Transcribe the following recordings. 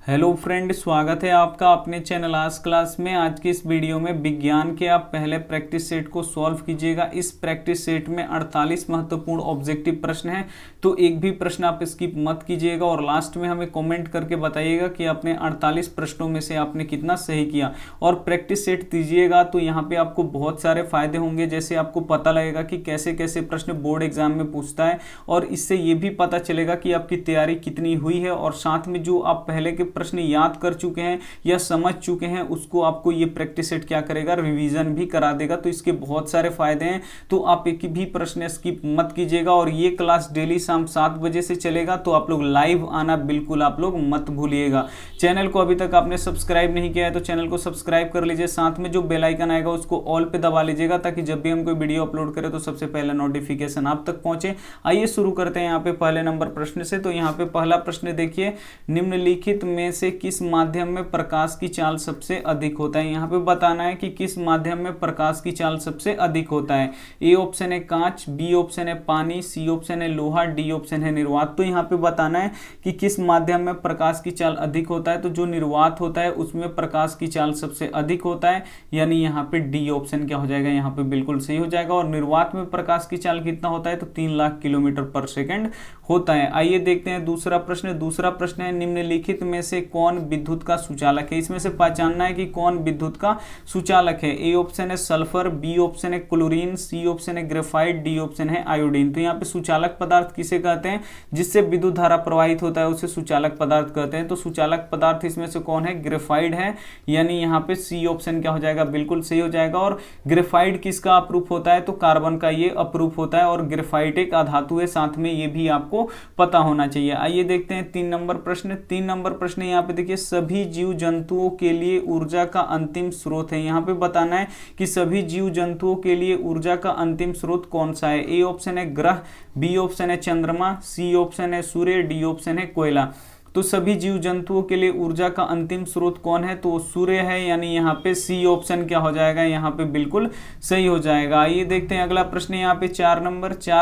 Hello friend, स्वागत है आपका अपने चैनल आज क्लास में। आज की इस वीडियो में विज्ञान के आप पहले प्रैक्टिस सेट को सॉल्व कीजिएगा। इस प्रैक्टिस सेट में 48 महत्वपूर्ण ऑब्जेक्टिव प्रश्न हैं, तो एक भी प्रश्न आप स्किप मत कीजिएगा और लास्ट में हमें कमेंट करके बताइएगा कि आपने 48 प्रश्नों में से आपने कितना सही किया। और प्रैक्टिस सेट दीजिएगा तो यहाँ पे आपको बहुत सारे फायदे होंगे, जैसे आपको पता लगेगा कि कैसे कैसे प्रश्न बोर्ड एग्जाम में पूछता है, और इससे ये भी पता चलेगा कि आपकी तैयारी कितनी हुई है। और साथ में जो आप पहले के प्रश्न याद कर चुके हैं या समझ चुके हैं उसको आपको ये प्रैक्टिस सेट क्या करेगा, रिवीजन भी करा देगा। तो इसके बहुत सारे फायदे हैं, तो आप एक भी प्रश्न स्किप मत कीजिएगा। और ये क्लास डेली शाम 7 बजे से चलेगा, तो आप लोग लाइव आना बिल्कुल आप लोग मत भूलिएगा। चैनल को अभी तक आपने सब्सक्राइब नहीं किया है तो चैनल को सब्सक्राइब कर लीजिए, साथ में जो बेल आइकन आएगा उसको ऑल पे दबा लीजिएगा, ताकि जब भी हम कोई वीडियो अपलोड करें तो सबसे पहले नोटिफिकेशन आप तक पहुंचे। आइए शुरू करते हैं यहाँ पे पहले नंबर प्रश्न से। तो यहाँ पे पहला प्रश्न देखिए, निम्नलिखित में से किस माध्यम में प्रकाश की चाल सबसे अधिक होता है। यहाँ पे बताना है कि किस माध्यम में प्रकाश की चाल सबसे अधिक होता है। ए ऑप्शन है कांच, बी ऑप्शन है पानी, सी ऑप्शन है लोहा, डी ऑप्शन है निर्वात। तो यहाँ पे बताना है कि किस माध्यम में प्रकाश की चाल अधिक होता है। तो जो निर्वात होता है उसमें प्रकाश की चाल सबसे अधिक होता है, यानी यहाँ पे डी ऑप्शन क्या हो जाएगा, यहाँ पे बिल्कुल सही हो जाएगा। और निर्वात में प्रकाश की चाल कितना होता है, तो 3 लाख किलोमीटर पर सेकेंड होता है। आइए देखते हैं दूसरा प्रश्न। दूसरा प्रश्न है, निम्नलिखित में से कौन विद्युत का सुचालक है। इसमें से पहचानना है कि कौन विद्युत का सुचालक है। ए ऑप्शन है सल्फर, बी ऑप्शन है क्लोरीन, सी ऑप्शन है ग्रेफाइट, डी ऑप्शन है आयोडीन। तो यहाँ पे सुचालक पदार्थ किसे कहते हैं, जिससे विद्युत धारा प्रवाहित होता है उसे सुचालक पदार्थ कहते हैं। तो सुचालक पदार्थ इसमें से कौन है, ग्रेफाइट है, यानी यहाँ पे सी ऑप्शन क्या हो जाएगा, बिल्कुल सही हो जाएगा। और ग्रेफाइट किसका अप्रूफ होता है, तो कार्बन का ये अप्रूफ होता है, और ग्रेफाइट एक अधातु है, साथ में ये भी आपको पता होना चाहिए। आइए देखते हैं 3 नंबर प्रश्न। 3 नंबर प्रश्न यहाँ पे देखिए, सभी जीव जंतुओं के लिए ऊर्जा का अंतिम स्रोत है। यहाँ पे बताना है कि सभी जीव जंतुओं के लिए ऊर्जा का अंतिम स्रोत कौन सा है। ए ऑप्शन है ग्रह, बी ऑप्शन है चंद्रमा, सी ऑप्शन है सूर्य, डी ऑप्शन है कोयला। तो सभी जीव जंतुओं के लिए ऊर्जा का अंतिम स्रोत कौन है, तो सूर्य है, यानी यहाँ पे सी ऑप्शन क्या हो जाएगा, यहाँ पे बिल्कुल सही हो जाएगा। आइए देखते हैं अगला प्रश्न यहाँ पे 4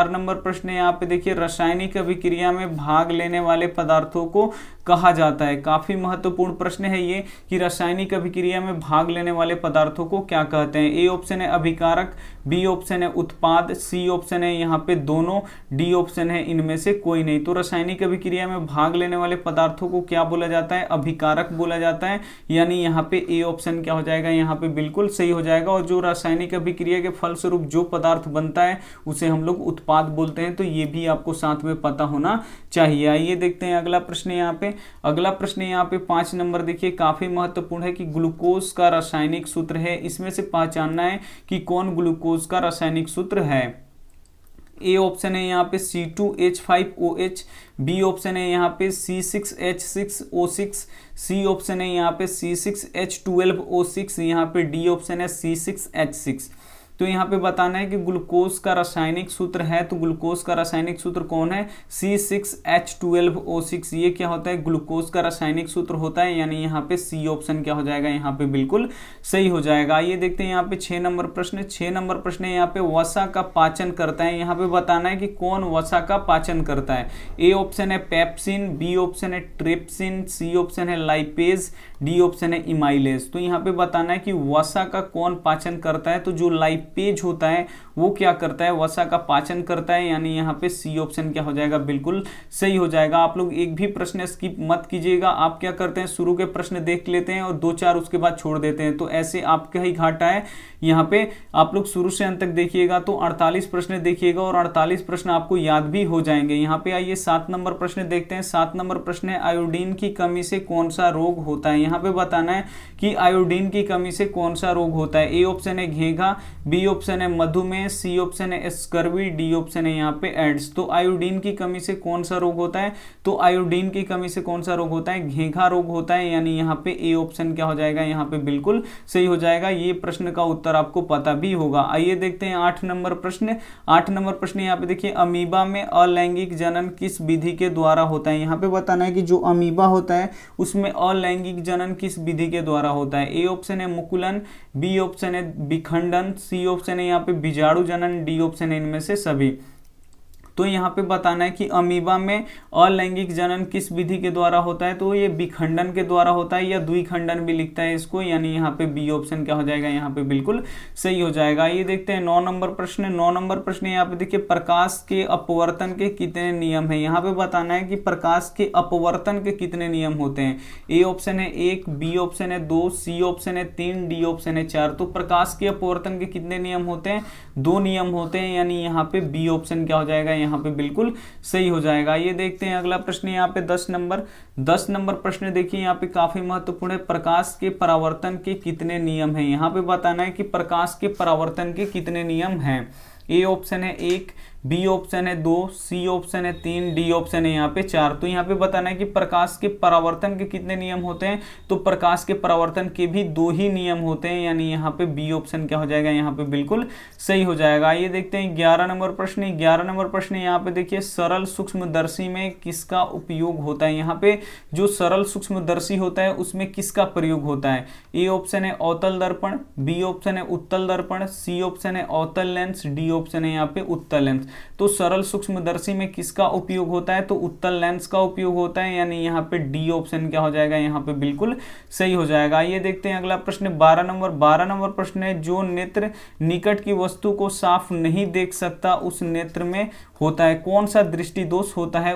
नंबर प्रश्न यहाँ पे देखिए, रासायनिक अभिक्रिया में भाग लेने वाले पदार्थों को कहा जाता है। काफी महत्वपूर्ण प्रश्न है ये कि रासायनिक अभिक्रिया में भाग लेने वाले पदार्थों को क्या कहते हैं। ए ऑप्शन है अभिकारक, बी ऑप्शन है उत्पाद, सी ऑप्शन है यहाँ पे दोनों, डी ऑप्शन है इनमें से कोई नहीं। तो रासायनिक अभिक्रिया में भाग लेने वाले पदार्थों को क्या बोला जाता है, अभिकारक बोला जाता है, यानी यहाँ पे ए ऑप्शन क्या हो जाएगा, यहाँ पे बिल्कुल सही हो जाएगा। और जो रासायनिक अभिक्रिया के फलस्वरूप जो पदार्थ बनता है उसे हम लोग उत्पाद बोलते हैं। तो ये भी आपको साथ में पता होना चाहिए। आइए देखते हैं अगला प्रश्न यहाँ पे। अगला प्रश्न यहाँ पे 5 नंबर देखिए, काफी महत्वपूर्ण है कि ग्लूकोज का रासायनिक सूत्र है। इसमें से पहचानना है कि कौन ग्लूकोज का रासायनिक सूत्र है। ए ऑप्शन है यहाँ पे C2H5OH, बी ऑप्शन है यहाँ पे C6H6O6, सी ऑप्शन है यहाँ पे C6H12O6, यहाँ पे डी ऑप्शन है C6H6। तो यहाँ पे बताना है कि ग्लूकोज का रासायनिक सूत्र है, तो ग्लूकोज का रासायनिक सूत्र कौन है, C6H12O6। ये क्या होता है, ग्लूकोज का रासायनिक सूत्र होता है, यानी यहाँ पे सी ऑप्शन क्या हो जाएगा, यहाँ पे बिल्कुल सही हो जाएगा। आइए देखते हैं यहाँ पे 6 नंबर प्रश्न। 6 नंबर प्रश्न यहाँ पे वसा का पाचन करता है। यहाँ पे बताना है कि कौन वसा का पाचन करता है। ए ऑप्शन है पेप्सिन, बी ऑप्शन है ट्रिप्सिन, सी ऑप्शन है लाइपेज, डी ऑप्शन है इमाइलेज। तो यहाँ पे बताना है कि वसा का कौन पाचन करता है। तो जो लाइपेज होता है वो क्या करता है, वसा का पाचन करता है, यानी यहाँ पे सी ऑप्शन क्या हो जाएगा, बिल्कुल सही हो जाएगा। आप लोग एक भी प्रश्न स्किप मत कीजिएगा। आप क्या करते हैं, शुरू के प्रश्न देख लेते हैं और 2-4 उसके बाद छोड़ देते हैं, तो ऐसे आपका ही घाटा है। यहाँ पे आप लोग शुरू से अंत तक देखिएगा तो 48 प्रश्न देखिएगा और 48 प्रश्न आपको याद भी हो जाएंगे। यहाँ पे आइए 7 नंबर प्रश्न देखते हैं। 7 नंबर प्रश्न है, आयोडीन की कमी से कौन सा रोग होता है। यहाँ पे बताना है कि आयोडीन की कमी से कौन सा रोग होता है। ए ऑप्शन है घेघा, बी ऑप्शन है मधुमेह, सी ऑप्शन है स्कर्वी, डी ऑप्शन है यहाँ पे एड्स। तो आयोडीन की कमी से कौन सा रोग होता है, तो आयोडीन की कमी से कौन सा रोग होता है, घेघा रोग होता है, यानी यहाँ पे ए ऑप्शन क्या हो जाएगा, यहाँ पे बिल्कुल सही हो जाएगा। ये प्रश्न का उत्तर आपको पता भी होगा। आइए देखते हैं 8 नंबर प्रश्न। 8 नंबर प्रश्न यहाँ पे देखिए, अमीबा में अलैंगिक जनन किस विधि के द्वारा होता है। यहाँ पे बताना है कि जो अमीबा होता है उसमें अलैंगिक जनन किस विधि के द्वारा होता है। ए ऑप्शन है मुकुलन, बी ऑप्शन है विखंडन, सी ऑप्शन है यहाँ पे बीजाणु जनन, डी ऑप्शन है इनमें से सभी। तो यहाँ पे बताना है कि अमीबा में अलैंगिक जनन किस विधि के द्वारा होता है, तो ये विखंडन के द्वारा होता है या द्विखंडन भी लिखता है इसको, यानी यहाँ पे बी ऑप्शन क्या हो जाएगा यहाँ पे बिल्कुल सही हो जाएगा। ये देखते हैं 9 नंबर प्रश्न। 9 नंबर प्रश्न यहाँ पे देखिए प्रकाश के अपवर्तन के कितने नियम है। यहाँ पे बताना है कि प्रकाश के अपवर्तन के कितने नियम होते हैं। ए ऑप्शन है 1, बी ऑप्शन है 2, सी ऑप्शन है 3, डी ऑप्शन है 4। तो प्रकाश के अपवर्तन के कितने नियम होते हैं, 2 नियम होते हैं, यानी यहाँ पे बी ऑप्शन क्या हो जाएगा यहाँ पे बिल्कुल सही हो जाएगा। ये देखते हैं अगला प्रश्न यहाँ पे 10 नंबर प्रश्न देखिए यहाँ पे काफी महत्वपूर्ण है। प्रकाश के परावर्तन के कितने नियम हैं। यहाँ पे बताना है कि प्रकाश के परावर्तन के कितने नियम हैं। ए ऑप्शन है 1, बी ऑप्शन है 2, सी ऑप्शन है 3, डी ऑप्शन है यहाँ पे 4। तो यहाँ पे बताना है कि प्रकाश के परावर्तन के कितने नियम होते हैं, तो प्रकाश के परावर्तन के भी 2 ही नियम होते हैं, यानी यहाँ पे बी ऑप्शन क्या हो जाएगा यहाँ पे बिल्कुल सही हो जाएगा। ये देखते हैं 11 नंबर प्रश्न। 11 नंबर प्रश्न यहाँ पे देखिए सरल सूक्ष्मदर्शी में किसका उपयोग होता है। यहाँ पे जो सरल सूक्ष्मदर्शी होता है उसमें किसका प्रयोग होता है। ए ऑप्शन है अवतल दर्पण, बी ऑप्शन है उत्तल दर्पण, सी ऑप्शन है अवतल लेंस, डी ऑप्शन है यहाँ पे उत्तल लेंस। तो सरल सूक्ष्मदर्शी में किसका उपयोग होता है, तो उत्तल लेंस का उपयोग होता है, यानी यहाँ पे डी ऑप्शन क्या हो जाएगा यहाँ पे बिल्कुल सही हो जाएगा। ये देखते हैं अगला प्रश्न 12 नंबर प्रश्न है जो नेत्र निकट की वस्तु को साफ नहीं देख सकता उस नेत्र में होता है। कौन सा दृष्टि दोष होता है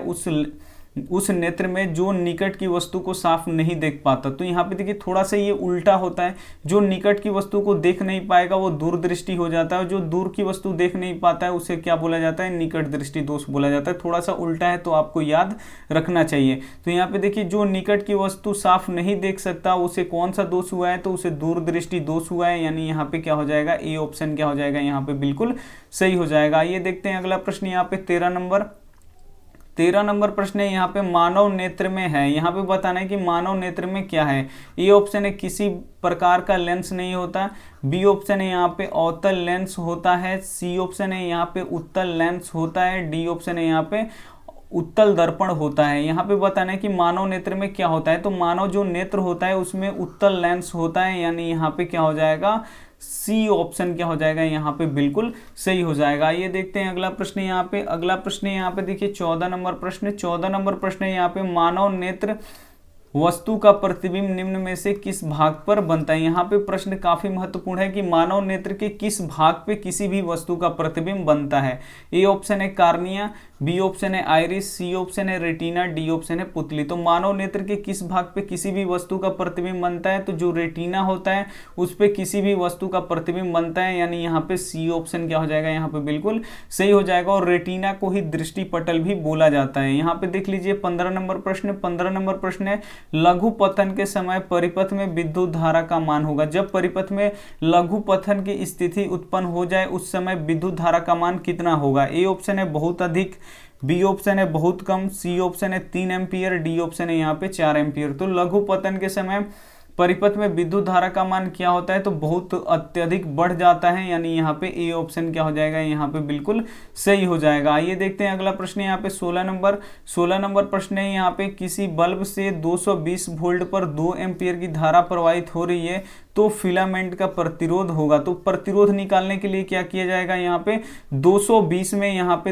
उस नेत्र में जो निकट की वस्तु को साफ नहीं देख पाता। तो यहाँ पे देखिए थोड़ा सा ये उल्टा होता है, जो निकट की वस्तु को देख नहीं पाएगा वो दूरदृष्टि हो जाता है, जो दूर की वस्तु देख नहीं पाता है उसे क्या बोला जाता है, निकट दृष्टि दोष बोला जाता है। थोड़ा सा उल्टा है तो आपको याद रखना चाहिए। तो यहाँ पे देखिए जो निकट की वस्तु साफ नहीं देख सकता उसे कौन सा दोष हुआ है, तो उसे दूरदृष्टि दोष हुआ है, यानी यहाँ पे क्या हो जाएगा, ए ऑप्शन क्या हो जाएगा यहाँ पे बिल्कुल सही हो जाएगा। ये देखते हैं अगला प्रश्न यहाँ पे 13 नंबर प्रश्न है यहाँ पे मानव नेत्र में है। यहाँ पे बताना है कि मानव नेत्र में क्या है। ए ऑप्शन है किसी प्रकार का लेंस नहीं होता, बी ऑप्शन है यहाँ पे अवतल लेंस होता है, सी ऑप्शन है यहाँ पे उत्तल लेंस होता है, डी ऑप्शन है यहाँ पे उत्तल दर्पण होता है। यहाँ पे बताना है कि मानव नेत्र में क्या होता है, तो मानव जो नेत्र होता है उसमें उत्तल लेंस होता है, यानी यहाँ पे क्या हो जाएगा, सी ऑप्शन क्या हो जाएगा यहाँ पे बिल्कुल सही हो जाएगा। ये देखते हैं अगला प्रश्न यहाँ पे। अगला प्रश्न यहाँ पे देखिए 14 नंबर प्रश्न। 14 नंबर प्रश्न यहाँ पे मानव नेत्र वस्तु का प्रतिबिंब निम्न में से किस भाग पर बनता है। यहाँ पे प्रश्न काफी महत्वपूर्ण है कि मानव नेत्र के किस भाग पे किसी भी वस्तु का प्रतिबिंब बनता है। ए ऑप्शन है कार्निया, बी ऑप्शन है आइरिस, सी ऑप्शन है रेटिना, डी ऑप्शन है पुतली। तो मानव नेत्र के किस भाग पे किसी भी वस्तु का प्रतिबिंब बनता है, तो जो रेटिना होता है उस पे किसी भी वस्तु का प्रतिबिंब बनता है, यानी यहाँ पे सी ऑप्शन क्या हो जाएगा यहाँ पे बिल्कुल सही हो जाएगा। और रेटिना को ही दृष्टि पटल भी बोला जाता है। यहाँ पे देख लीजिए 15 नंबर प्रश्न। 15 नंबर प्रश्न है लघु पतन के समय परिपथ में विद्युत धारा का मान होगा। जब परिपथ में लघु पतन की स्थिति उत्पन्न हो जाए उस समय विद्युत धारा का मान कितना होगा। ए ऑप्शन है बहुत अधिक, बी ऑप्शन है बहुत कम, सी ऑप्शन है 3 एम्पियर, डी ऑप्शन है यहाँ पे 4 एम्पियर। तो लघु पतन के समय परिपथ में विद्युत धारा का मान क्या होता है, तो बहुत अत्यधिक बढ़ जाता है, यानी यहाँ पे ए ऑप्शन क्या हो जाएगा यहाँ पे बिल्कुल सही हो जाएगा। आइए देखते हैं अगला प्रश्न यहाँ पे 16 नंबर प्रश्न है। यहाँ पे किसी बल्ब से 220 वोल्ट पर 2 एम्पियर की धारा प्रवाहित हो रही है तो फिलामेंट का प्रतिरोध होगा। तो प्रतिरोध निकालने के लिए क्या किया जाएगा, यहाँ पे 220 में यहाँ पे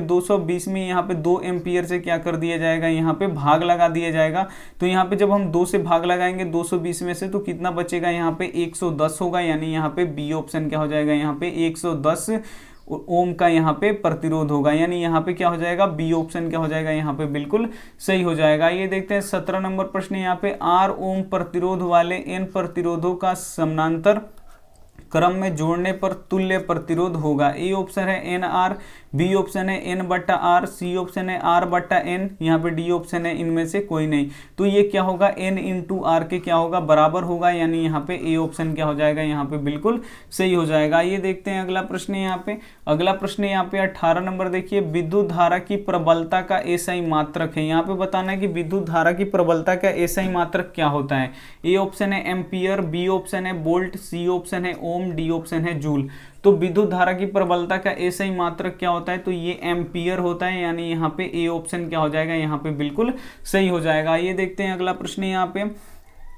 2 एम्पियर से क्या कर दिया जाएगा, यहाँ पे भाग लगा दिया जाएगा। तो यहाँ पे जब हम 2 से भाग लगाएंगे 220 में से, तो कितना बचेगा यहाँ पे 110 होगा, यानी यहाँ पे बी ऑप्शन क्या हो जाएगा यहाँ पे 110 ओम का यहाँ पे प्रतिरोध होगा, यानी यहाँ पे क्या हो जाएगा, बी ऑप्शन क्या हो जाएगा यहाँ पे बिल्कुल सही हो जाएगा। ये देखते हैं 17 नंबर प्रश्न। यहाँ पे R ओम प्रतिरोध वाले n प्रतिरोधों का समानांतर क्रम में जोड़ने पर तुल्य प्रतिरोध होगा। ए ऑप्शन है NR, बी ऑप्शन है N/R, सी ऑप्शन है R/N, यहाँ पे डी ऑप्शन है इनमें से कोई नहीं। तो ये क्या होगा, N × R के क्या होगा, बराबर होगा, यानी यहाँ पे ए ऑप्शन क्या हो जाएगा यहाँ पे बिल्कुल सही हो जाएगा। ये देखते हैं अगला प्रश्न यहाँ पे। अगला प्रश्न यहाँ पे 18 नंबर देखिए, विद्युत धारा की प्रबलता का एसआई मात्रक है। यहाँ पे बताना है कि विद्युत धारा की प्रबलता का एसआई मात्रक क्या होता है। ए ऑप्शन है एम्पियर, बी ऑप्शन है वोल्ट, सी ऑप्शन है ओम, डी ऑप्शन है जूल। तो विद्युत धारा की प्रबलता का एसआई मात्रक क्या होता है, तो ये एम्पियर होता है, यानी यहाँ पे ए ऑप्शन क्या हो जाएगा यहाँ पे बिल्कुल सही हो जाएगा। ये देखते हैं अगला प्रश्न यहाँ पे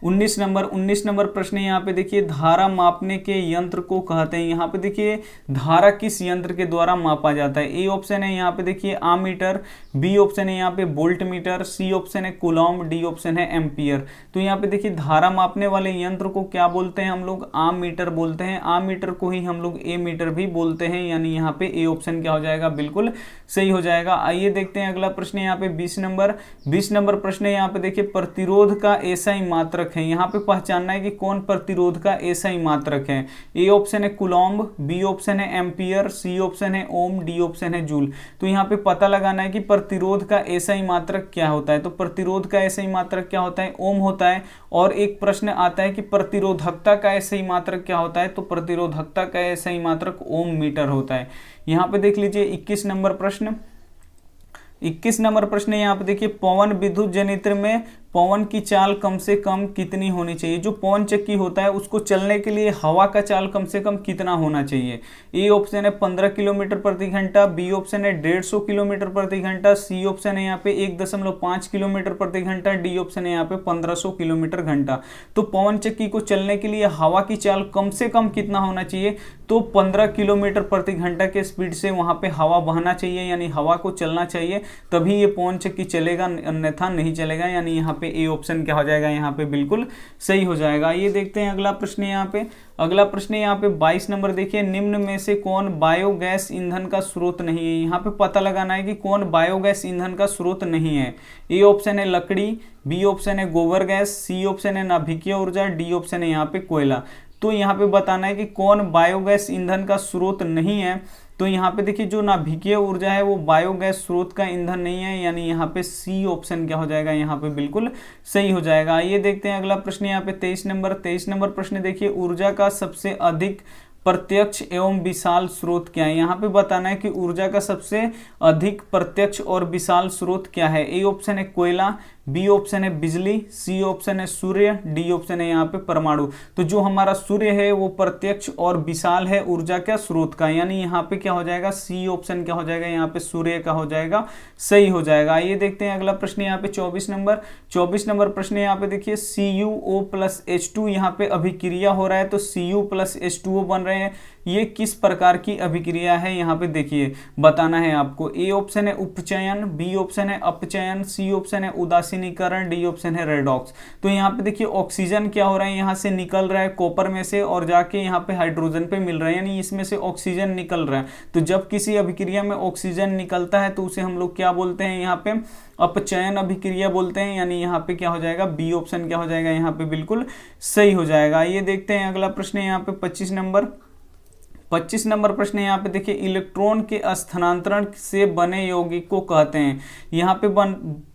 19 नंबर प्रश्न यहाँ पे देखिए, धारा मापने के यंत्र को कहते हैं। यहाँ पे देखिए धारा किस यंत्र के द्वारा मापा जाता है। ए ऑप्शन है यहाँ पे देखिए आमीटर, बी ऑप्शन है यहाँ पे वोल्ट मीटर, सी ऑप्शन है कूलॉम, डी ऑप्शन है एम्पियर। तो यहाँ पे देखिए धारा मापने वाले यंत्र को क्या बोलते हैं हम लोग, आम मीटर बोलते हैं। आम मीटर को ही हम लोग ए मीटर भी बोलते हैं, यानी यहाँ पे ए ऑप्शन क्या हो जाएगा, बिल्कुल सही हो जाएगा। आइए देखते हैं अगला प्रश्न यहाँ पे 20 नंबर प्रश्न है। यहाँ पे देखिए प्रतिरोध का एसआई मात्रक है। यहाँ पे पहचानना है कि कौन प्रतिरोध का एसआई मात्रक है। ए ऑप्शन है कूलॉम्ब, बी ऑप्शन है एम्पियर, सी ऑप्शन है ओम, डी ऑप्शन है जूल। तो यहाँ पे पता लगाना है कि प्रतिरोध का एसआई मात्रक क्या होता है। तो प्रतिरोध का एसआई मात्रक क्या होता है, ओम होता है। और एक प्रश्न आता है कि प्रतिरोधकता का एसआई मात्रक क्या होता है। तो प्रतिरोधकता का एसआई मात्रक ओम मीटर होता है। यहाँ पे देख लीजिए 21 नंबर प्रश्न। 21 नंबर प्रश्न यहाँ पे देखिए, पवन विद्युत जनरेटर में पवन की चाल कम से कम कितनी होनी चाहिए। जो पवन चक्की होता है उसको चलने के लिए हवा का चाल कम से कम कितना होना चाहिए। ए ऑप्शन है 15 किलोमीटर प्रति घंटा, बी ऑप्शन है 150 किलोमीटर प्रति घंटा, सी ऑप्शन है यहाँ पे 1.5 किलोमीटर प्रति घंटा, डी ऑप्शन है यहाँ पे 1500 किलोमीटर घंटा। तो पवन चक्की को चलने के लिए हवा की चाल कम से कम कितना होना चाहिए, तो 15 किलोमीटर प्रति घंटा के स्पीड से वहां पे हवा बहना चाहिए, यानी हवा को चलना चाहिए, तभी ये पवन चक्की चलेगा, अन्यथा नहीं चलेगा। यानी यहाँ पे ए ऑप्शन क्या हो जाएगा, यहाँ पे बिल्कुल सही हो जाएगा। ये देखते हैं अगला प्रश्न यहाँ पे। अगला प्रश्न यहाँ पे 22 नंबर देखिए, निम्न में से कौन बायोगैस ईंधन का स्रोत नहीं है। यहाँ पे पता लगाना है कि कौन बायोगैस ईंधन का स्रोत नहीं है। ए ऑप्शन है लकड़ी, बी ऑप्शन है गोबर गैस, सी ऑप्शन है नाभिकीय ऊर्जा, डी ऑप्शन है यहाँ पे कोयला। तो यहाँ पे बताना है कि कौन बायोगैस ईंधन का स्रोत नहीं है। तो यहाँ पे देखिए जो नाभिकीय ऊर्जा है वो बायोगैस स्रोत का ईंधन नहीं है, यानी यहाँ पे सी ऑप्शन क्या हो जाएगा, यहाँ पे बिल्कुल सही हो जाएगा। ये देखते हैं अगला प्रश्न यहाँ पे 23 नंबर प्रश्न देखिए, ऊर्जा का सबसे अधिक प्रत्यक्ष एवं विशाल स्रोत क्या है। यहाँ पे बताना है कि ऊर्जा का सबसे अधिक प्रत्यक्ष और विशाल स्रोत क्या है। ए ऑप्शन है कोयला, बी ऑप्शन है बिजली, सी ऑप्शन है सूर्य, डी ऑप्शन है यहाँ पे परमाणु। तो जो हमारा सूर्य है वो प्रत्यक्ष और विशाल है ऊर्जा का स्रोत का, यानी यहाँ पे क्या हो जाएगा, सी ऑप्शन क्या हो जाएगा, यहाँ पे सूर्य का हो जाएगा, सही हो जाएगा। ये देखते हैं अगला प्रश्न यहाँ पे 24 नंबर प्रश्न यहाँ पे देखिए, CuO प्लस H2 यहाँ पे अभिक्रिया हो रहा है, तो Cu प्लस H2O बन रहे हैं। ये किस प्रकार की अभिक्रिया है, यहाँ पे देखिए बताना है आपको। ए ऑप्शन है उपचयन, बी ऑप्शन है अपचयन, सी ऑप्शन है उदासीनीकरण, डी ऑप्शन है रेडॉक्स। तो यहाँ पे देखिए ऑक्सीजन क्या हो रहा है, यहाँ से निकल रहा है कॉपर में से और जाके यहाँ पे हाइड्रोजन पे मिल रहा है, यानी इसमें से ऑक्सीजन निकल रहा है। तो जब किसी अभिक्रिया में ऑक्सीजन निकलता है तो उसे हम लोग क्या बोलते हैं, यहाँ पे अपचयन अभिक्रिया बोलते हैं, यानी यहाँ पे क्या हो जाएगा, बी ऑप्शन क्या हो जाएगा, यहाँ पे बिल्कुल सही हो जाएगा। ये देखते हैं अगला प्रश्न यहाँ पे 25 नंबर प्रश्न यहाँ पे देखिए, इलेक्ट्रॉन के स्थानांतरण से बने यौगिक को कहते हैं। यहाँ पे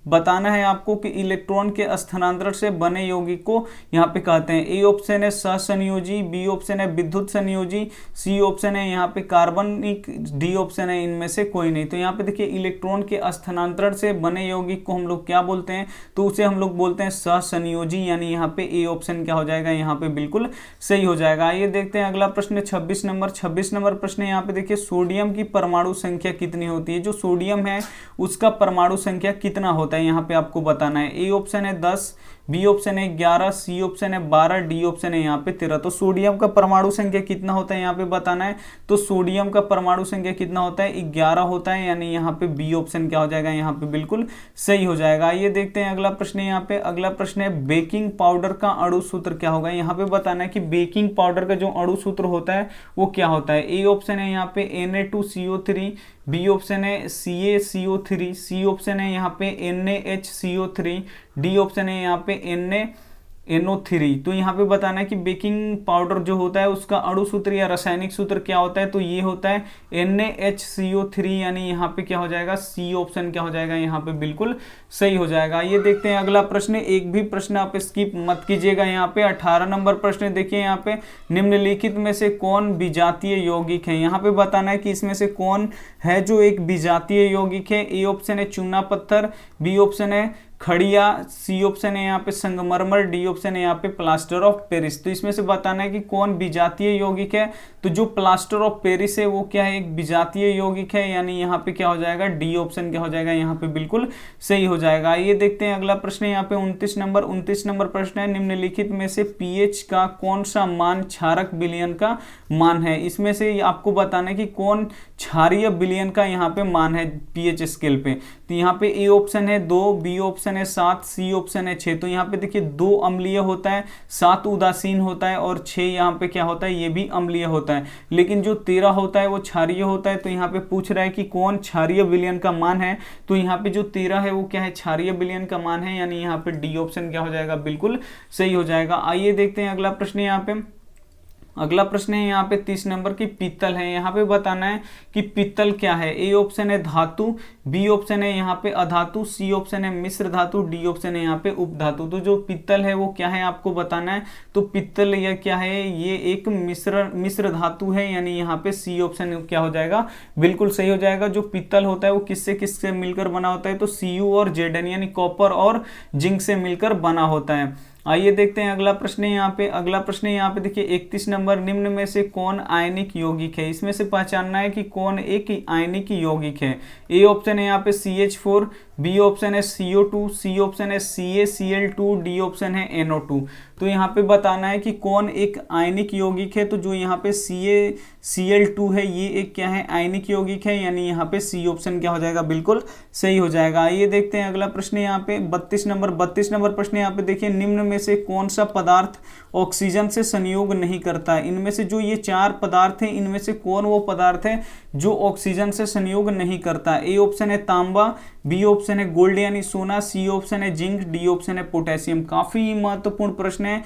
बताना है आपको कि इलेक्ट्रॉन के स्थानांतरण से बने यौगिक को यहाँ पे कहते हैं। ए ऑप्शन है सहसंयोजी, बी ऑप्शन है विद्युत संयोजी, सी ऑप्शन है यहाँ पे कार्बनिक, डी ऑप्शन है इनमें से कोई नहीं। तो यहाँ पे देखिए इलेक्ट्रॉन के स्थानांतरण से बने यौगिक को हम लोग क्या बोलते हैं, तो उसे हम लोग बोलते हैं सहसंयोजी, यानी यहाँ पे ए ऑप्शन क्या हो जाएगा, यहाँ पे बिल्कुल सही हो जाएगा। ये देखते हैं अगला प्रश्न 26 नंबर प्रश्न यहाँ पे देखिए, सोडियम की परमाणु संख्या कितनी होती है। जो सोडियम है उसका परमाणु संख्या कितना होता है, यहाँ पे आपको बताना है। ए ऑप्शन है 10, बी ऑप्शन है 11, सी ऑप्शन है 12, डी ऑप्शन है यहाँ पे 13। तो सोडियम का परमाणु संख्या कितना होता है यहाँ पे बताना है। तो सोडियम का परमाणु संख्या कितना होता है, 11 होता है, यानी यहाँ पे बी ऑप्शन क्या हो जाएगा, यहाँ पे बिल्कुल सही हो जाएगा। ये देखते हैं अगला प्रश्न यहाँ पे। अगला प्रश्न है बेकिंग पाउडर का अणु सूत्र क्या होगा। यहाँ पे बताना है कि बेकिंग पाउडर का जो अणु सूत्र होता है वो क्या होता है। ए ऑप्शन है यहाँ पे Na2CO3, बी ऑप्शन है CaCO3, सी ऑप्शन है यहाँ पे NaHCO3, डी ऑप्शन है यहाँ पे NaNO3। तो यहाँ पे बताना है कि बेकिंग पाउडर जो होता है उसका अणु सूत्र या रासायनिक सूत्र क्या होता है, तो ये होता है NaHCO3, यानी यहाँ पे क्या हो जाएगा, सी ऑप्शन क्या हो जाएगा, यहाँ पे बिल्कुल सही हो जाएगा। ये देखते हैं अगला प्रश्न, एक भी प्रश्न आप स्किप मत कीजिएगा। यहाँ पे 18 नंबर प्रश्न देखिए, यहाँ पे निम्नलिखित में से कौन विजातीय यौगिक है। यहाँ पे बताना है कि इसमें से कौन है जो एक विजातीय यौगिक है। ए ऑप्शन है चूना पत्थर, बी ऑप्शन है खड़िया, सी ऑप्शन है यहाँ पे संगमरमर, डी ऑप्शन है यहाँ पे प्लास्टर ऑफ पेरिस। तो इसमें से बताना है कि कौन विजातीय यौगिक है। तो जो प्लास्टर ऑफ पेरिस है वो क्या है, एक विजातीय यौगिक है, यानी यहाँ पे क्या हो जाएगा, डी ऑप्शन क्या हो जाएगा, यहाँ पे बिल्कुल सही हो जाएगा। ये देखते हैं अगला प्रश्न है यहाँ पे 29 नंबर प्रश्न है, निम्नलिखित में से पीएच का कौन सा मान क्षारक विलयन का मान है। इसमें से आपको बताना है कि कौन क्षारीय विलयन का यहाँ पे मान है पीएच स्केल पे। तो यहाँ पे ए ऑप्शन है 2, बी ऑप्शन है 7, सी ऑप्शन है 6। तो यहाँ पे देखिए 2 अम्लीय होता है, 7 उदासीन होता है और 6 यहाँ पे क्या होता है, ये भी अम्लीय होता है। लेकिन जो 13 होता है वो क्षारीय होता है। तो यहाँ पे पूछ रहा है कि कौन क्षारीय विलयन का मान है। तो यहाँ पे जो 13 है वो क्या है, क्षारीय विलयन का मान है, यानी यहाँ पे डी ऑप्शन क्या हो जाएगा, बिल्कुल सही हो जाएगा। आइए देखते हैं अगला प्रश्न यहाँ पे। अगला प्रश्न है यहाँ पे 30 नंबर की पीतल है। यहाँ पे बताना है कि पीतल क्या है। ए ऑप्शन है धातु, बी ऑप्शन है यहाँ पे अधातु, सी ऑप्शन है मिश्र धातु, डी ऑप्शन है यहाँ पे उपधातु। तो जो पीतल है वो क्या है आपको बताना है। तो पीतल यह क्या है, ये एक मिश्र धातु है, यानी यहाँ पे सी ऑप्शन क्या हो जाएगा, बिल्कुल सही हो जाएगा। जो पीतल होता है वो किससे किससे मिलकर बना होता है, तो Cu और Zn यानी कॉपर और जिंक से मिलकर बना होता है। आइए देखते हैं अगला प्रश्न है यहाँ पे। अगला प्रश्न है यहाँ पे देखिए 31 नंबर, निम्न में से कौन आयनिक यौगिक है। इसमें से पहचानना है कि कौन एक आयनिक यौगिक है। ए ऑप्शन है यहाँ पे CH4, बी ऑप्शन है CO2, सी ऑप्शन है CaCl2, डी ऑप्शन है NO2। तो यहाँ पे बताना है कि कौन एक आयनिक यौगिक है। तो जो यहाँ पे CaCl2 है ये एक क्या है, आयनिक यौगिक है, यानी यहाँ पे सी ऑप्शन क्या हो जाएगा, बिल्कुल सही हो जाएगा। आइए देखते हैं अगला प्रश्न यहाँ पे 32 नंबर प्रश्न यहाँ पे देखिए, निम्न में से कौन सा पदार्थ ऑक्सीजन से संयोग नहीं करता है। इनमें से जो ये 4 पदार्थ हैं, इनमें से कौन वो पदार्थ है जो ऑक्सीजन से संयोग नहीं करता। ए ऑप्शन है तांबा, बी ऑप्शन है गोल्ड यानी सोना, सी ऑप्शन है जिंक, डी ऑप्शन है पोटेशियम। काफी महत्वपूर्ण प्रश्न है।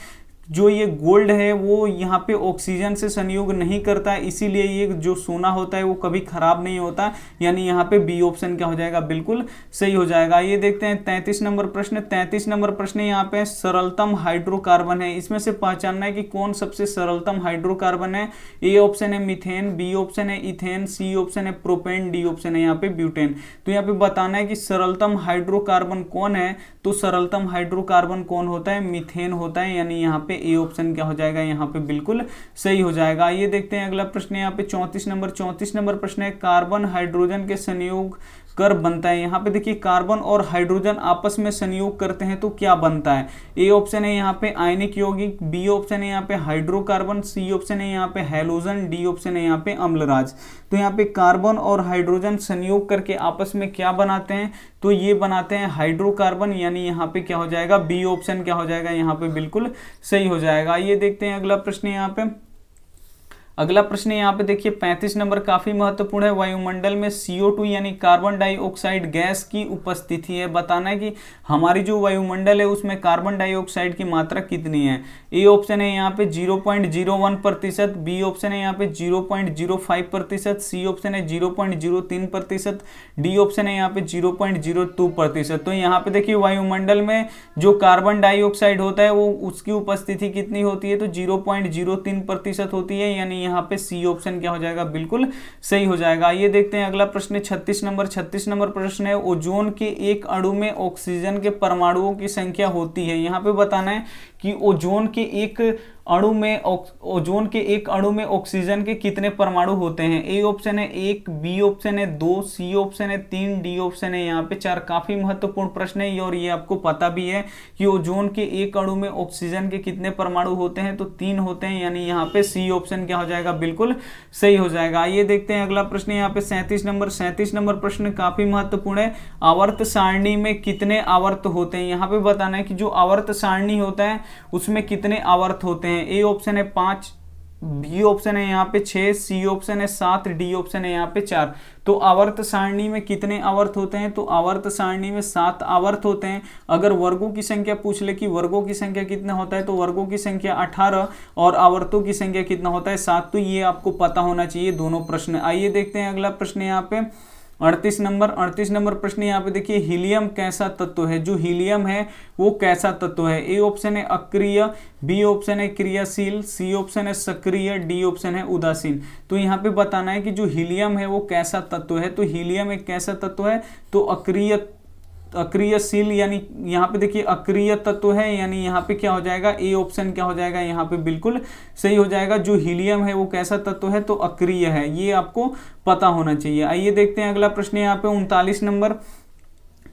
जो ये गोल्ड है वो यहाँ पे ऑक्सीजन से संयोग नहीं करता है, इसीलिए ये जो सोना होता है वो कभी खराब नहीं होता, यानी यहाँ पे बी ऑप्शन क्या हो जाएगा, बिल्कुल सही हो जाएगा। ये देखते हैं 33 नंबर प्रश्न। 33 नंबर प्रश्न यहाँ पे सरलतम हाइड्रोकार्बन है। इसमें से पहचानना है कि कौन सबसे सरलतम हाइड्रोकार्बन है। ए ऑप्शन है मीथेन, बी ऑप्शन है इथेन, सी ऑप्शन है प्रोपेन, डी ऑप्शन है यहाँ पे ब्यूटेन। तो यहाँ पे बताना है कि सरलतम हाइड्रोकार्बन कौन है। तो सरलतम हाइड्रोकार्बन कौन होता है, मीथेन होता है, यानी यहाँ पे ए ऑप्शन क्या हो जाएगा, यहाँ पे बिल्कुल सही हो जाएगा। ये देखते हैं अगला प्रश्न यहाँ पे 34 नंबर प्रश्न है, कार्बन हाइड्रोजन के संयोग कर बनता है। यहाँ पे देखिए कार्बन और हाइड्रोजन आपस में संयोग करते हैं तो क्या बनता है। ए ऑप्शन है यहाँ पे आयनिक यौगिक, बी ऑप्शन है यहाँ पे हाइड्रोकार्बन, सी ऑप्शन है यहाँ पे हैलोजन, डी ऑप्शन है यहाँ पे अम्लराज। तो यहाँ पे कार्बन और हाइड्रोजन संयोग करके आपस में क्या बनाते हैं, तो ये बनाते हैं हाइड्रोकार्बन, यानी यहाँ पे क्या हो जाएगा, बी ऑप्शन क्या हो जाएगा, यहाँ पे बिल्कुल सही हो जाएगा। ये देखते हैं अगला प्रश्न यहाँ पे। अगला प्रश्न यहाँ पे देखिए 35 नंबर, काफी महत्वपूर्ण है। वायुमंडल में CO2 यानी कार्बन डाइऑक्साइड गैस की उपस्थिति है। बताना है कि हमारी जो वायुमंडल है उसमें कार्बन डाइऑक्साइड की मात्रा कितनी है। ए ऑप्शन है यहाँ पे 0.01%, बी ऑप्शन है यहाँ पे 0.05%, सी ऑप्शन है 0.03%, डी ऑप्शन है यहाँ पे 0.02%। तो यहाँ पे देखिए वायुमंडल में जो कार्बन डाइऑक्साइड होता है वो उसकी उपस्थिति कितनी होती है, तो 0.03% होती है, यानी यहाँ पे सी ऑप्शन क्या हो जाएगा, बिल्कुल सही हो जाएगा। ये देखते हैं अगला प्रश्न 36 नंबर प्रश्न है, ओजोन के एक अणु में ऑक्सीजन के परमाणुओं की संख्या होती है। यहाँ पे बताना है कि ओजोन के एक अणु में ऑक्सीजन के कितने परमाणु होते हैं। ए ऑप्शन है 1, बी ऑप्शन है 2, सी ऑप्शन है 3, डी ऑप्शन है यहाँ पे 4। काफी महत्वपूर्ण प्रश्न है और ये आपको पता भी है कि ओजोन के एक अणु में ऑक्सीजन के कितने परमाणु होते हैं, तो 3 होते हैं, यानी यहाँ पे सी ऑप्शन क्या हो जाएगा, बिल्कुल सही हो जाएगा। ये देखते हैं अगला प्रश्न यहाँ पे 37 नंबर प्रश्न काफी महत्वपूर्ण है। आवर्त सारणी में कितने आवर्त होते हैं। यहाँ पे बताना है कि जो आवर्त सारणी होता है उसमें कितने आवर्त होते हैं। ए ऑप्शन है 5, बी ऑप्शन है यहाँ पे 6, सी ऑप्शन है 7, डी ऑप्शन है यहाँ पे 4। तो आवर्त सारणी में कितने आवर्त होते हैं, तो आवर्त सारणी में 7 आवर्त होते हैं। अगर वर्गों की संख्या पूछ ले कि वर्गों की संख्या कितना होता है, तो वर्गों की संख्या 18 और आवर्तों की संख्या कितना होता है, 7। तो ये आपको पता होना चाहिए दोनों प्रश्न। आइए देखते हैं अगला प्रश्न यहाँ पे 38 नंबर प्रश्न यहाँ पे देखिए, हीलियम कैसा तत्व है। जो हीलियम है वो कैसा तत्व है। ए ऑप्शन है अक्रिय, बी ऑप्शन है क्रियाशील, सी ऑप्शन है सक्रिय, डी ऑप्शन है उदासीन। तो यहाँ पे बताना है कि जो हीलियम है वो कैसा तत्व है। तो हीलियम एक कैसा तत्व है, तो अक्रिय अक्रियशील, यानी यहाँ पे देखिए अक्रिय तत्व है, यानी यहाँ पे क्या हो जाएगा, ए ऑप्शन क्या हो जाएगा यहाँ पे बिल्कुल सही हो जाएगा। जो हीलियम है वो कैसा तत्व है, तो अक्रिय है, ये आपको पता होना चाहिए। आइए देखते हैं अगला प्रश्न यहाँ पे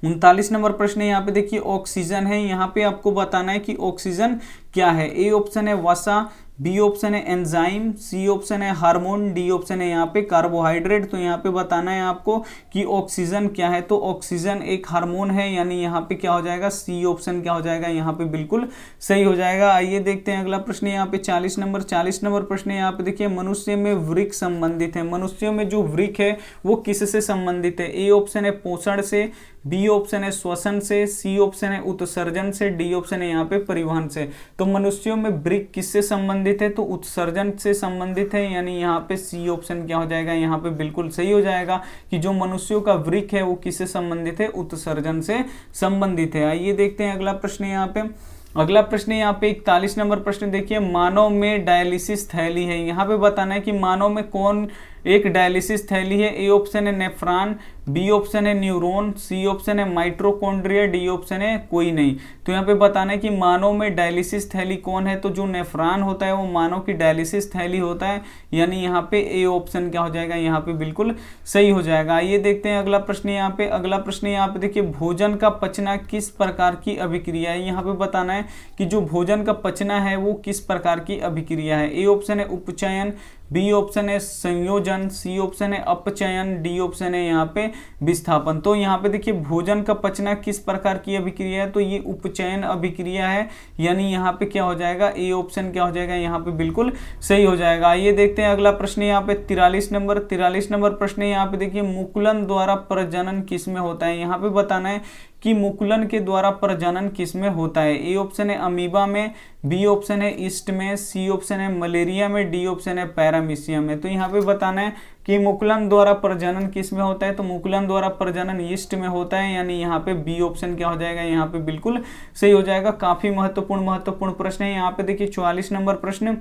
39 नंबर प्रश्न है। यहाँ पे देखिए ऑक्सीजन है, यहाँ पे आपको बताना है कि ऑक्सीजन क्या है। ए ऑप्शन है वसा, बी ऑप्शन है एंजाइम, सी ऑप्शन है हार्मोन, डी ऑप्शन है यहाँ पे कार्बोहाइड्रेट। तो यहाँ पे बताना है आपको कि ऑक्सीजन क्या है, तो ऑक्सीजन एक हार्मोन है, यानी यहाँ पे क्या हो जाएगा, सी ऑप्शन क्या हो जाएगा यहाँ पे बिल्कुल सही हो जाएगा। आइए देखते हैं अगला प्रश्न यहाँ पे 40 नंबर प्रश्न है। यहाँ पे देखिए मनुष्य में वृक्क संबंधित है, मनुष्यों में जो वृक्क है वो किससे संबंधित है। ए ऑप्शन है पोषण से, बी ऑप्शन है श्वसन से, सी ऑप्शन है उत्सर्जन से, डी ऑप्शन है यहाँ पे परिवहन से। तो मनुष्यों में वृक्क किससे संबंधित है, तो उत्सर्जन से संबंधित है, यानी यहाँ पे सी ऑप्शन क्या हो जाएगा यहाँ पे बिल्कुल सही हो जाएगा कि जो मनुष्यों का वृक्क है वो किससे संबंधित है, उत्सर्जन से संबंधित है। आइए देखते हैं अगला प्रश्न यहाँ पे। अगला प्रश्न यहाँ पे 41 नंबर प्रश्न देखिए, मानव में डायलिसिस थैली है। यहाँ पे बताना है कि मानव में कौन एक डायलिसिस थैली है। ए ऑप्शन है नेफ्रॉन, बी ऑप्शन है न्यूरॉन, सी ऑप्शन है माइटोकॉन्ड्रिया, डी ऑप्शन है कोई नहीं। तो यहाँ पे बताना है कि मानव में डायलिसिस थैली कौन है, तो जो नेफ्रॉन होता है वो मानव की डायलिसिस थैली होता है, यानी यहाँ पे ए ऑप्शन क्या हो जाएगा यहाँ पे बिल्कुल सही हो जाएगा। आइए देखते हैं अगला प्रश्न यहाँ पे। अगला प्रश्न यहाँ पे देखिए, भोजन का पचना किस प्रकार की अभिक्रिया है। यहाँ पे बताना है कि जो भोजन का पचना है वो किस प्रकार की अभिक्रिया है। ए ऑप्शन है उपचयन, बी ऑप्शन है संयोजन, सी ऑप्शन है अपचयन, डी ऑप्शन है यहाँ पे विस्थापन। तो यहाँ पे देखिए भोजन का पचना किस प्रकार की अभिक्रिया है, तो ये उपचयन अभिक्रिया है, यानी यहाँ पे क्या हो जाएगा, ए ऑप्शन क्या हो जाएगा यहाँ पे बिल्कुल सही हो जाएगा। आइए देखते हैं अगला प्रश्न यहाँ पे 43 नंबर प्रश्न है। यहाँ पे देखिए मुकुलन द्वारा प्रजनन किसमें होता है। यहाँ पे बताना है कि मुकुलन के द्वारा प्रजनन किसमें होता है। ए ऑप्शन है अमीबा में, बी ऑप्शन है ईस्ट में, सी ऑप्शन है मलेरिया में, डी ऑप्शन है पैरामीशियम में। तो यहाँ पे बताना है कि मुकुलन द्वारा प्रजनन किस में होता है, तो मुकुलन द्वारा प्रजनन ईस्ट में होता है, यानी यहाँ पे बी ऑप्शन क्या हो जाएगा यहाँ पे बिल्कुल सही हो जाएगा। काफी महत्वपूर्ण प्रश्न है। यहाँ पे देखिए 44 नंबर प्रश्न,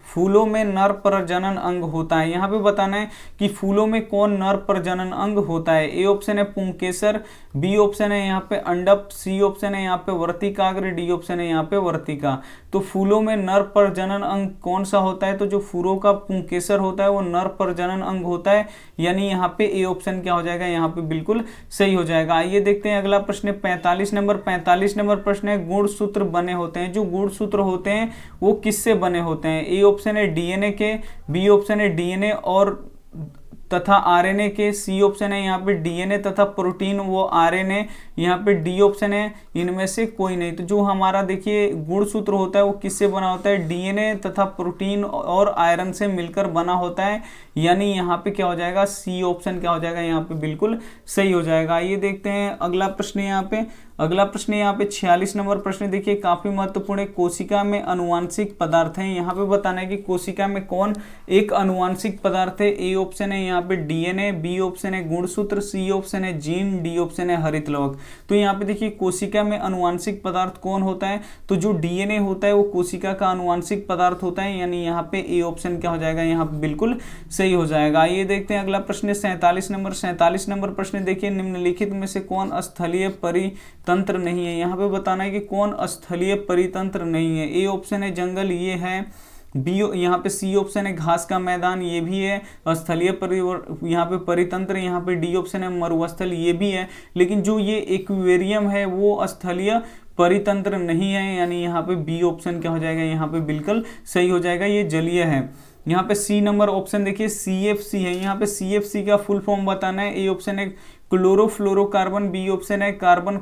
फूलों में नर प्रजनन अंग होता है। यहाँ पे बताना है कि फूलों में कौन नर प्रजनन अंग होता है। ए ऑप्शन है पुंकेसर, बी ऑप्शन है यहाँ पे अंडप, सी ऑप्शन है यहाँ पे वर्तिकाग्र, डी ऑप्शन है यहाँ पे वर्तिका। तो फूलों में नर प्रजनन अंग कौन सा होता है, तो जो फूलों का पुंकेसर होता है वो नर प्रजनन अंग होता है, यानी यहाँ पे ए ऑप्शन क्या हो जाएगा यहाँ पे बिल्कुल सही हो जाएगा। आइए देखते हैं अगला प्रश्न 45 नंबर प्रश्न है, गुणसूत्र बने होते हैं। जो गुणसूत्र होते हैं वो किससे बने होते हैं। ए ऑप्शन है डीएनए के, बी ऑप्शन है डीएनए और तथा आरएनए के, सी ऑप्शन है यहाँ पे डीएनए तथा प्रोटीन वो आरएनए, यहाँ पे डी ऑप्शन है इनमें से कोई नहीं। तो जो हमारा देखिए गुणसूत्र होता है वो किससे बना होता है, डीएनए तथा प्रोटीन और आयरन से मिलकर बना होता है, यानी यहाँ पे क्या हो जाएगा, सी ऑप्शन क्या हो जाएगा यहाँ पे बिल्कुल सही हो जाएगा। आइए देखते हैं अगला प्रश्न यहाँ पे। अगला प्रश्न यहाँ पे 46 नंबर प्रश्न देखिए, काफी महत्वपूर्ण है। कोशिका में अनुवांशिक पदार्थ है। यहाँ पे बताना है कि कोशिका में कौन एक अनुवांशिक पदार्थ है। ए ऑप्शन है यहाँ पे डीएनए, बी ऑप्शन है गुणसूत्र, सी ऑप्शन है जीन, डी ऑप्शन है हरित लवक। तो यहाँ पे देखिए कोशिका में अनुवांशिक पदार्थ कौन होता है, तो जो डीएनए होता है वो कोशिका का अनुवांशिक पदार्थ होता है, यानी यहाँ पे ए ऑप्शन क्या हो जाएगा यहाँ पे बिल्कुल सही हो जाएगा। ये देखते हैं अगला प्रश्न 47 नंबर प्रश्न देखिए, निम्नलिखित में से कौन स्थलीय परितंत्र नहीं है। यहाँ पे बताना है कि कौन स्थलीय परितंत्र नहीं है। ए ऑप्शन है जंगल, ये है। बी यहाँ पे सी ऑप्शन है घास का मैदान, ये भी है स्थलीय यहाँ पे परितंत्र। यहाँ पे डी ऑप्शन है मरुस्थल, ये भी है। लेकिन जो ये एक्वेरियम है वो स्थलीय परितंत्र नहीं है, यानी यहाँ पे बी ऑप्शन क्या हो जाएगा यहाँ पे बिल्कुल सही हो जाएगा, ये जलीय है। यहाँ पे सी नंबर ऑप्शन देखिए CFC है। यहाँ पे CFC का फुल फॉर्म बताना है। ए ऑप्शन है क्लोरोफ्लोरोकार्बन, बी ऑप्शन है कार्बन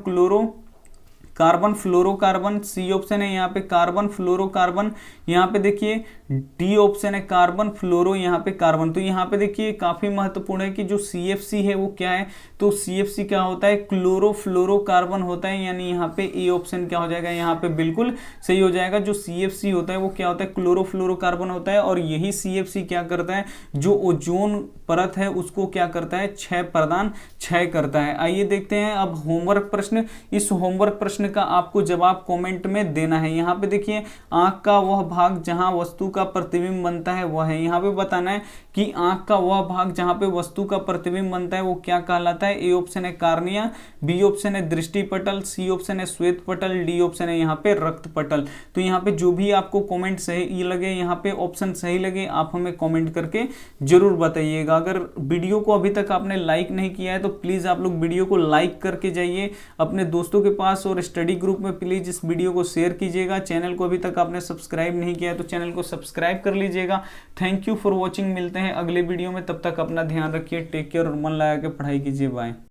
फ्लोरोकार्बन, सी ऑप्शन है यहाँ पे कार्बन फ्लोरोकार्बन, यहाँ पे देखिए डी ऑप्शन है कार्बन फ्लोरो यहाँ पे कार्बन। तो यहाँ पे देखिए काफी महत्वपूर्ण है कि जो CFC है वो क्या है, तो CFC क्या होता है, क्लोरोफ्लोरोकार्बन होता है, यानी यहाँ पे ए ऑप्शन क्या हो जाएगा यहाँ पे बिल्कुल सही हो जाएगा। जो CFC होता है वो क्या होता है, क्लोरोफ्लोरोकार्बन होता है, और यही CFC क्या करता है, जो ओजोन परत है उसको क्या करता है, क्षय करता है। आइए देखते हैं अब होमवर्क प्रश्न। इस होमवर्क प्रश्न का आपको जवाब कमेंट में देना है। यहाँ पे देखिए आंख का वह भाग जहां वस्तु का प्रतिबिंब बनता है वह है। यहाँ पे बताना है कि आंख का वह भाग जहां पे वस्तु का प्रतिबिंब बनता है वो क्या कहलाता है। ए ऑप्शन है कार्निया, बी ऑप्शन है दृष्टि पटल, सी ऑप्शन है श्वेत पटल, डी ऑप्शन है यहाँ पे रक्त पटल। तो यहाँ पे जो भी आपको कमेंट सही लगे, यहाँ पे ऑप्शन सही लगे, आप हमें कमेंट करके जरूर बताइएगा। अगर वीडियो को अभी तक आपने लाइक नहीं किया है तो प्लीज आप लोग वीडियो को लाइक करके जाइए अपने दोस्तों के पास, और स्टडी ग्रुप में प्लीज इस वीडियो को शेयर कीजिएगा। चैनल को अभी तक आपने सब्सक्राइब नहीं किया है तो चैनल को सब्सक्राइब कर लीजिएगा। Thank you for watching. मिलते हैं अगले वीडियो में, तब तक अपना ध्यान रखिए, टेक केयर और मन लगा के पढ़ाई कीजिए। बाय।